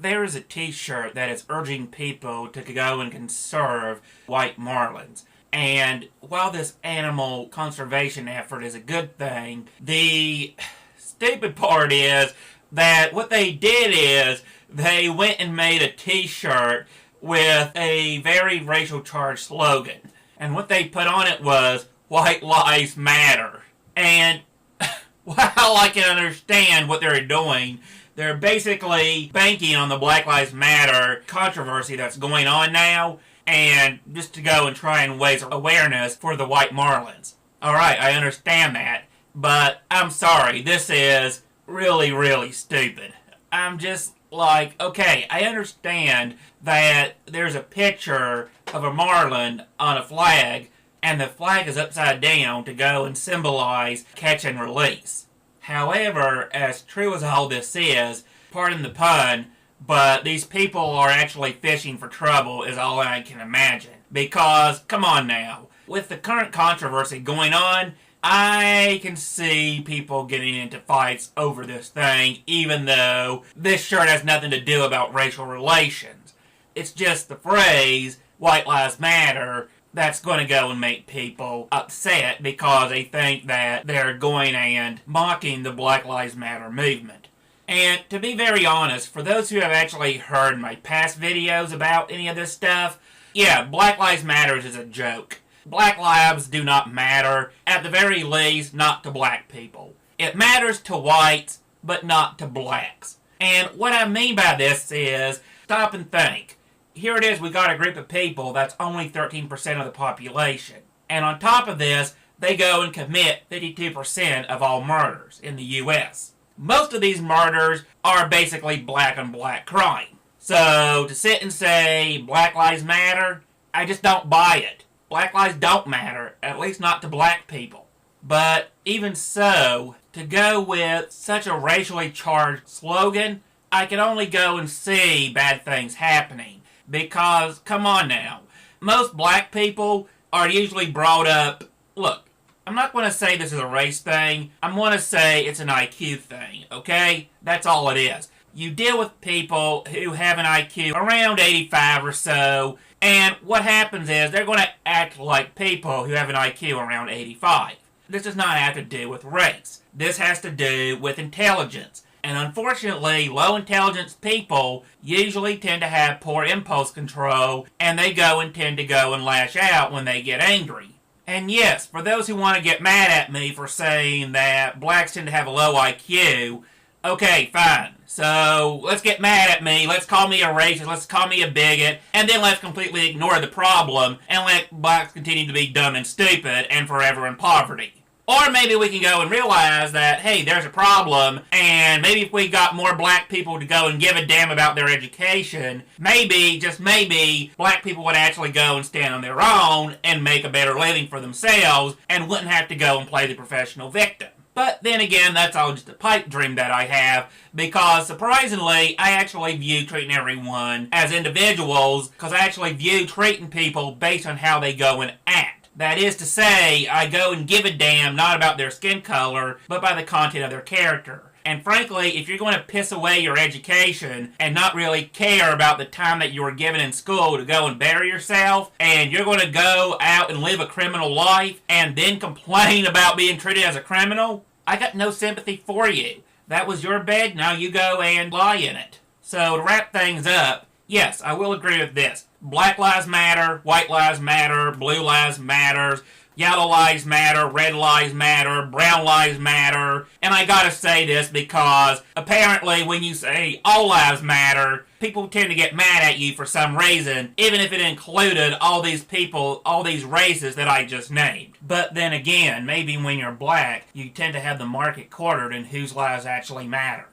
there is a t-shirt that is urging people to go and conserve white marlins. And while this animal conservation effort is a good thing, the stupid part is that what they did is they went and made a t-shirt with a very racial charged slogan. And what they put on it was, "White Lives Matter." And while I can understand what they're doing, they're basically banking on the Black Lives Matter controversy that's going on now, and just to go and try and raise awareness for the white marlins. Alright, I understand that, but I'm sorry, this is really, really stupid. I'm just like, okay, I understand that there's a picture of a marlin on a flag, and the flag is upside down to go and symbolize catch and release. However, as true as all this is, pardon the pun, but these people are actually fishing for trouble is all I can imagine. Because, come on now, with the current controversy going on, I can see people getting into fights over this thing, even though this shirt has nothing to do about racial relations. It's just the phrase, "White Lives Matter," that's going to go and make people upset because they think that they're going and mocking the Black Lives Matter movement. And to be very honest, for those who have actually heard my past videos about any of this stuff, yeah, Black Lives Matter is a joke. Black lives do not matter, at the very least, not to black people. It matters to whites, but not to blacks. And what I mean by this is, stop and think. Here it is, we got a group of people that's only 13% of the population. And on top of this, they go and commit 52% of all murders in the U.S. Most of these murders are basically black on black crime. So to sit and say Black Lives Matter, I just don't buy it. Black lives don't matter, at least not to black people. But even so, to go with such a racially charged slogan, I can only go and see bad things happening. Because, come on now, most black people are usually brought up, look, I'm not going to say this is a race thing, I'm going to say it's an IQ thing, okay? That's all it is. You deal with people who have an IQ around 85 or so, and what happens is they're going to act like people who have an IQ around 85. This does not have to do with race. This has to do with intelligence. And unfortunately, low intelligence people usually tend to have poor impulse control, and they tend to go and lash out when they get angry. And yes, for those who want to get mad at me for saying that blacks tend to have a low IQ, okay, fine. So, let's get mad at me, let's call me a racist, let's call me a bigot, and then let's completely ignore the problem and let blacks continue to be dumb and stupid and forever in poverty. Or maybe we can go and realize that, hey, there's a problem, and maybe if we got more black people to go and give a damn about their education, maybe, just maybe, black people would actually go and stand on their own and make a better living for themselves and wouldn't have to go and play the professional victim. But then again, that's all just a pipe dream that I have, because surprisingly, I actually view treating everyone as individuals, because I actually view treating people based on how they go and act. That is to say, I go and give a damn not about their skin color, but by the content of their character. And frankly, if you're going to piss away your education and not really care about the time that you were given in school to go and better yourself, and you're going to go out and live a criminal life and then complain about being treated as a criminal, I got no sympathy for you. That was your bed, now you go and lie in it. So to wrap things up, yes, I will agree with this. Black Lives Matter, White Lives Matter, Blue Lives Matter, Yellow Lives Matter, Red Lives Matter, Brown Lives Matter. And I gotta say this because apparently when you say all lives matter, people tend to get mad at you for some reason, even if it included all these people, all these races that I just named. But then again, maybe when you're black, you tend to have the market quartered in whose lives actually matter.